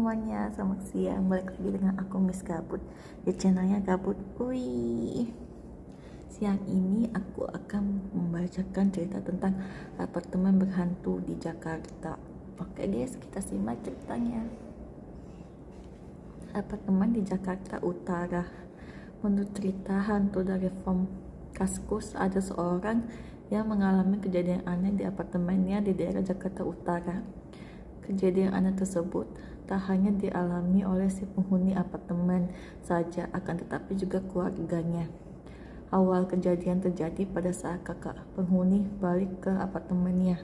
semuanya, selamat siang. Balik lagi dengan aku Miss Gabut di channelnya Gabut. Siang ini aku akan membacakan cerita tentang apartemen berhantu di Jakarta. Oke guys, kita simak ceritanya. Apartemen di Jakarta Utara. Menurut cerita hantu dari Form Kaskus, ada seorang yang mengalami kejadian aneh di apartemennya di daerah Jakarta Utara. Kejadian aneh tersebut tak hanya dialami oleh si penghuni apartemen saja, akan tetapi juga keluarganya. Awal kejadian terjadi pada saat kakak penghuni balik ke apartemennya.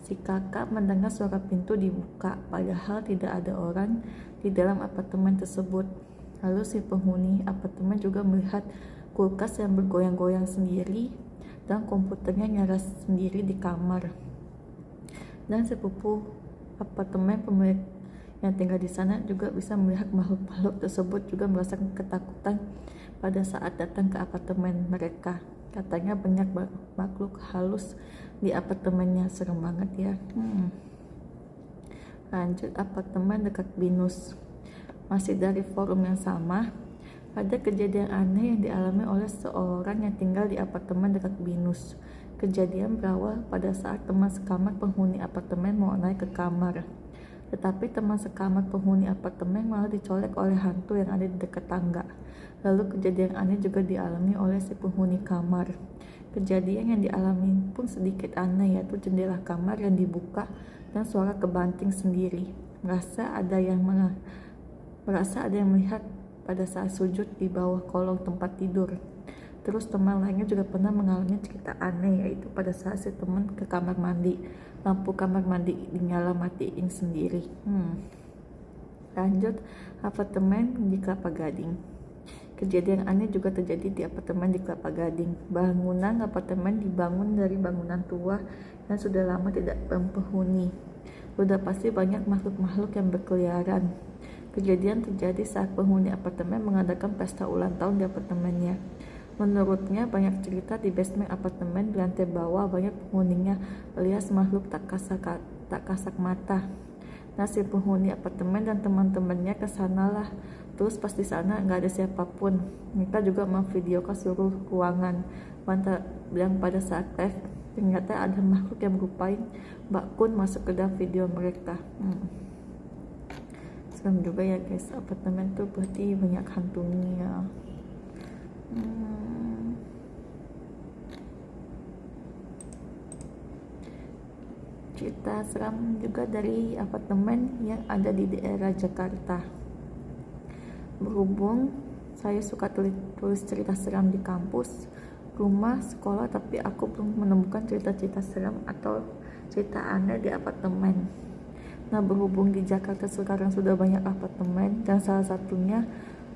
Si kakak mendengar suara pintu dibuka, padahal tidak ada orang di dalam apartemen tersebut. Lalu si penghuni apartemen juga melihat kulkas yang bergoyang-goyang sendiri dan komputernya nyala sendiri di kamar. Dan sepupu apartemen pemilik yang tinggal di sana juga bisa melihat makhluk-makhluk tersebut, juga merasakan ketakutan pada saat datang ke apartemen mereka. Katanya banyak makhluk halus di apartemennya, serem banget ya. Lanjut, apartemen dekat Binus. Masih dari forum yang sama, ada kejadian aneh yang dialami oleh seorang yang tinggal di apartemen dekat Binus. Kejadian berawal pada saat teman sekamar penghuni apartemen mau naik ke kamar. Tetapi teman sekamar penghuni apartemen malah dicolek oleh hantu yang ada di dekat tangga. Lalu kejadian aneh juga dialami oleh si penghuni kamar. Kejadian yang dialami pun sedikit aneh, yaitu jendela kamar yang dibuka dan suara kebanting sendiri. Merasa ada yang melihat pada saat sujud di bawah kolong tempat tidur. Terus teman lainnya juga pernah mengalami cerita aneh, yaitu pada saat si teman ke kamar mandi, lampu kamar mandi dinyala matiin sendiri. Lanjut, apartemen di Kelapa Gading. Kejadian aneh juga terjadi di apartemen di Kelapa Gading. Bangunan apartemen dibangun dari bangunan tua dan sudah lama tidak berpenghuni. Sudah pasti banyak makhluk-makhluk yang berkeliaran. Kejadian terjadi saat penghuni apartemen mengadakan pesta ulang tahun di apartemennya. Menurutnya banyak cerita di basement apartemen di lantai bawah banyak penghuninya alias makhluk tak kasat mata. Si penghuni apartemen dan teman-temannya kesanalah. Terus pas di sana nggak ada siapapun. Mereka juga memvideokan seluruh ruangan. Yang pada saat live ternyata ada makhluk yang berupa Mbak Kun masuk ke dalam video mereka. Serem juga ya guys, apartemen tuh berarti banyak hantunya. Cerita seram juga dari apartemen yang ada di daerah Jakarta. Berhubung saya suka tulis cerita seram di kampus, rumah, sekolah, tapi aku belum menemukan cerita-cerita seram atau cerita aneh di apartemen. Berhubung di Jakarta sekarang sudah banyak apartemen, dan salah satunya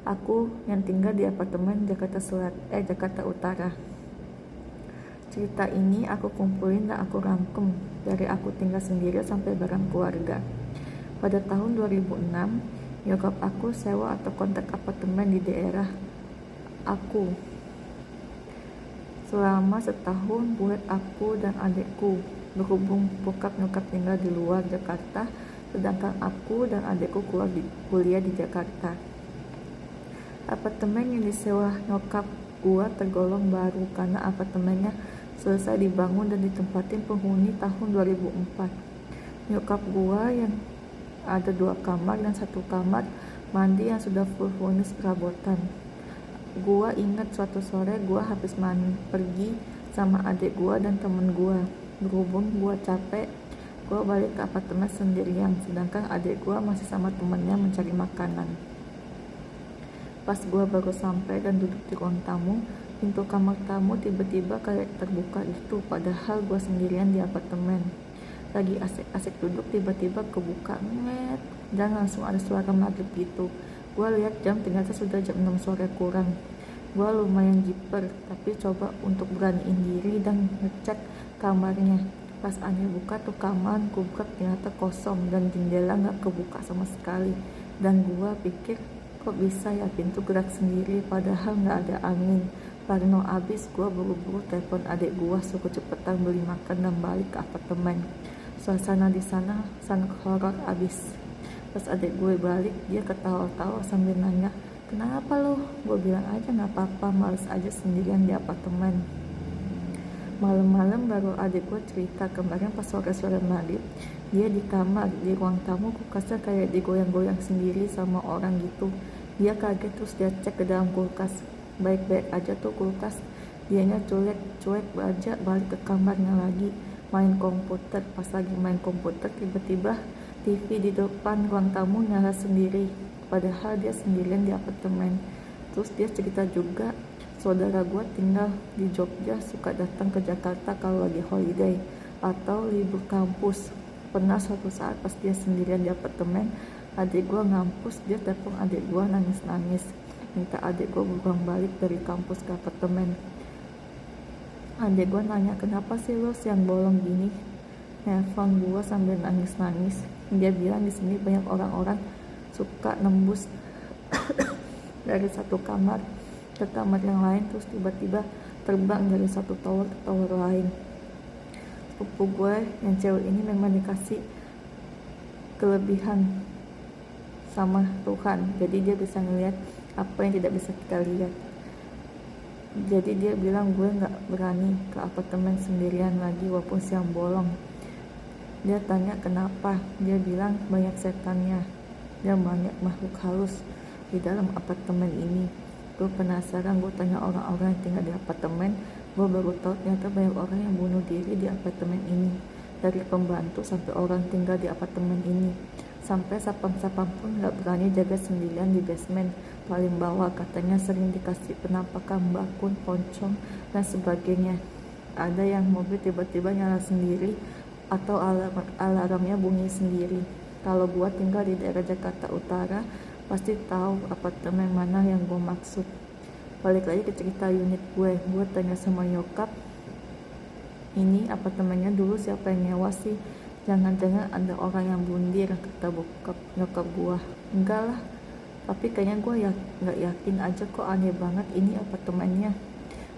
aku yang tinggal di apartemen Jakarta Utara. Cerita ini aku kumpulin dan aku rangkum dari aku tinggal sendiri sampai bareng keluarga. Pada tahun 2006, nyokap aku sewa atau kontrak apartemen di daerah aku. Selama setahun buat aku dan adikku. Berhubung bokap nyokap tinggal di luar Jakarta, sedangkan aku dan adikku kuliah di Jakarta. Apartemen yang disewa nyokap gua tergolong baru karena apartemennya selesai dibangun dan ditempatin penghuni tahun 2004. Nyokap gua yang ada 2 kamar dan 1 kamar mandi yang sudah full furnish perabotan. Gua ingat suatu sore gua habis pergi sama adik gua dan temen gua. Berhubung gua capek, gua balik ke apartemen sendirian, sedangkan adik gua masih sama temennya mencari makanan. Pas gua baru sampai dan duduk di ruang tamu, pintu kamar tamu tiba-tiba kayak terbuka gitu, padahal gua sendirian di apartemen. Lagi asik-asik duduk, tiba-tiba kebuka dan langsung ada suara maghrib gitu. Gua lihat jam, ternyata sudah jam 6 sore kurang. Gua lumayan jiper, tapi coba untuk beraniin diri dan ngecek kamarnya. Pas aneh buka tuh kamar, gua buka ternyata kosong dan jendela nggak kebuka sama sekali. Dan gua pikir kok bisa ya pintu gerak sendiri, padahal nggak ada angin. Parno abis, gua buru-buru telepon adik gua suruh cepetan beli makan dan balik ke apartemen. Suasana di sana sangat horor abis. Pas adik gue balik, dia ketawa-tawa sambil nanya, kenapa lo? Gue bilang aja gak apa-apa, males aja sendirian di apartemen. Malam-malam baru adik gue cerita kemarin pas sore-sore maghrib, dia di kamar, di ruang tamu kulkasnya kayak digoyang-goyang sendiri sama orang gitu. Dia kaget terus dia cek ke dalam kulkas, baik-baik aja tuh kulkas. Dianya cuek aja balik ke kamarnya lagi, main komputer. Pas lagi main komputer tiba-tiba TV di depan ruang tamu nyala sendiri, padahal dia sendirian di apartemen. Terus dia cerita juga, saudara gue tinggal di Jogja suka datang ke Jakarta kalau lagi holiday atau libur kampus. Pernah suatu saat pas dia sendirian di apartemen, adik gue ngampus, dia telepon adik gue nangis-nangis, minta adik gue buruan balik dari kampus ke apartemen. Adik gue nanya, kenapa sih lo siang bolong gini? Nelfon gue sambil nangis-nangis. Dia bilang di sini banyak orang-orang suka nembus dari satu kamar ke kamar yang lain, terus tiba-tiba terbang dari satu tower ke tower lain. Sepupu gue yang cewek ini memang dikasih kelebihan sama Tuhan, jadi dia bisa ngelihat apa yang tidak bisa kita lihat. Jadi dia bilang, gue gak berani ke apartemen sendirian lagi walaupun siang bolong. Dia tanya kenapa, dia bilang banyak setannya dan banyak makhluk halus di dalam apartemen ini. Gue penasaran, gue tanya orang-orang yang tinggal di apartemen. Gue baru tahu ternyata banyak orang yang bunuh diri di apartemen ini, dari pembantu sampai orang tinggal di apartemen ini. Sampai sapam-sapam pun gak berani jaga sendirian di basement paling bawah, katanya sering dikasih penampakan bakun, poncong, dan sebagainya. Ada yang mobil tiba-tiba nyala sendiri atau alarmnya bunyi sendiri. Kalau gue tinggal di daerah Jakarta Utara, pasti tahu apartemen mana yang gue maksud. Balik lagi ke cerita unit gue tanya sama nyokap, ini apartemennya dulu siapa yang nyewa sih? Jangan-jangan ada orang yang bundir, kata nyokap gue. Enggak lah, tapi kayaknya gue gak yakin aja kok, aneh banget ini apartemennya.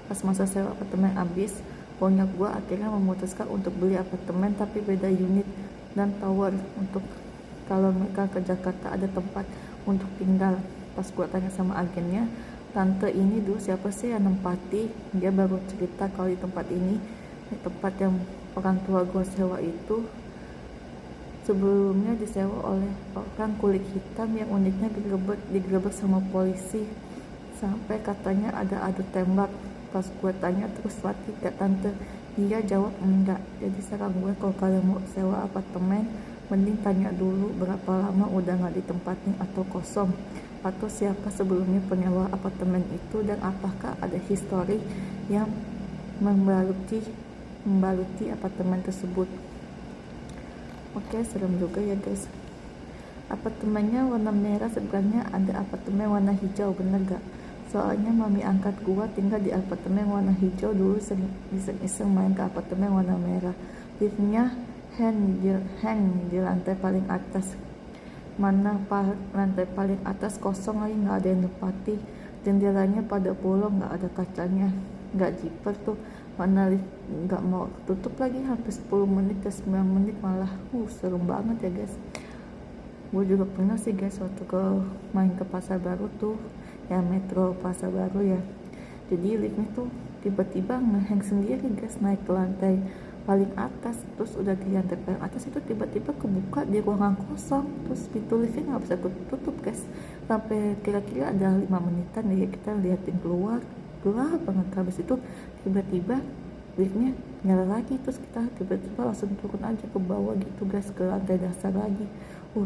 Pas masa sewa apartemen habis, bonyok gue akhirnya memutuskan untuk beli apartemen tapi beda unit dan tower, untuk kalau mereka ke Jakarta ada tempat untuk tinggal. Pas gue tanya sama agennya, tante ini dulu siapa sih yang nempati? Dia baru cerita kalau di tempat ini, di tempat yang orang tua gue sewa itu sebelumnya disewa oleh orang kulit hitam yang uniknya digerebek sama polisi, sampai katanya ada adu tembak. Pas gue tanya terus mati gak tante, dia jawab enggak. Jadi sekarang gue kalau kalian mau sewa apartemen, mending tanya dulu berapa lama udah gak ditempatin atau kosong, atau siapa sebelumnya penyewa apartemen itu, dan apakah ada histori yang membaluti apartemen tersebut. Oke, serem juga ya guys. Apartemennya warna merah, sebenarnya ada apartemen warna hijau, bener gak? Soalnya mami angkat gua tinggal di apartemen warna hijau, dulu iseng-iseng main ke apartemen warna merah. Liftnya hang di lantai paling atas. Mana lantai paling atas kosong lagi, gak ada yang nepati. Jendelanya pada bolong, gak ada kacanya, gak zipper tuh. Mana lift gak mau tutup lagi, hampir 10 menit ke 9 menit malah. Serem banget ya guys. Gue juga pernah sih guys waktu main ke Pasar Baru tuh, ya Metro Pasar Baru ya. Jadi liftnya tuh tiba-tiba ngehang sendiri guys, naik ke lantai paling atas, terus udah di lantai paling atas itu tiba-tiba kebuka di ruangan kosong, terus pintu liftnya nggak bisa tutup guys, sampai kira-kira ada 5 menitan ya kita liatin keluar, gelap banget. Habis itu tiba-tiba liftnya nyala lagi, terus kita tiba-tiba langsung turun aja ke bawah gitu guys, ke lantai dasar lagi.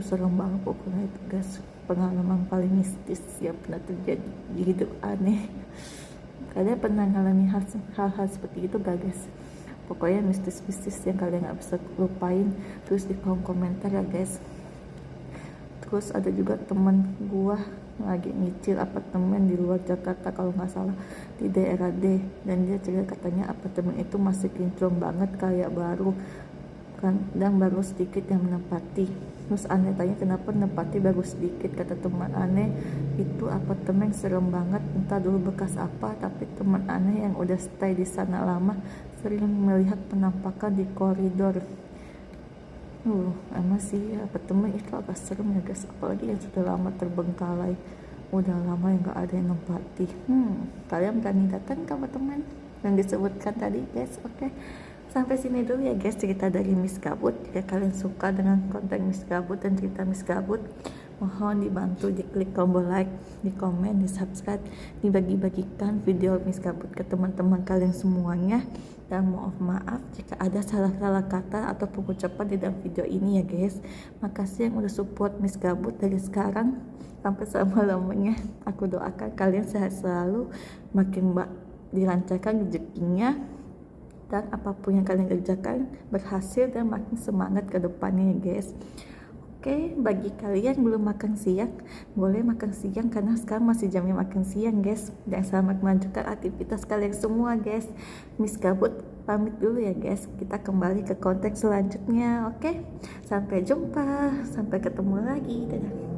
Serem banget pokoknya itu guys, pengalaman paling mistis yang pernah terjadi di hidup aneh. Kalian pernah ngalami hal-hal seperti itu gak guys? Pokoknya mistis-mistis yang kalian gak bisa lupain, terus di kolom komentar ya guys. Terus ada juga temen gua lagi nyicil apartemen di luar Jakarta kalau nggak salah, di daerah D, dan dia cerita katanya apartemen itu masih kinclong banget kayak baru kan, dan baru sedikit yang menempati. Terus aneh tanya kenapa menempati baru sedikit, kata teman aneh itu apartemen serem banget, entah dulu bekas apa, tapi teman aneh yang udah stay di sana lama sering melihat penampakan di koridor Emang sih ya, berteman itu agak serem ya guys, apalagi yang sudah lama terbengkalai, udah lama yang gak ada yang nempati. Kalian berani datang ke teman yang disebutkan tadi guys. Oke, sampai sini dulu ya guys cerita dari Miss Gabut. Jika kalian suka dengan konten Miss Gabut dan cerita Miss Gabut, mohon dibantu diklik tombol like, di komen, di subscribe, dibagi-bagikan video Miss Gabut ke teman-teman kalian semuanya. Dan maaf jika ada salah-salah kata atau pengucapan di dalam video ini ya guys. Makasih yang udah support Miss Gabut dari sekarang sampai selama-lamanya. Aku doakan kalian sehat selalu, makin dilancarkan rezekinya, dan apapun yang kalian kerjakan berhasil dan makin semangat ke depannya ya guys. Oke, bagi kalian belum makan siang, boleh makan siang karena sekarang masih jamnya makan siang guys. Dan selamat melanjutkan aktivitas kalian semua guys. Miss Gabut pamit dulu ya guys. Kita kembali ke konteks selanjutnya. Oke, sampai jumpa, sampai ketemu lagi. Dadah.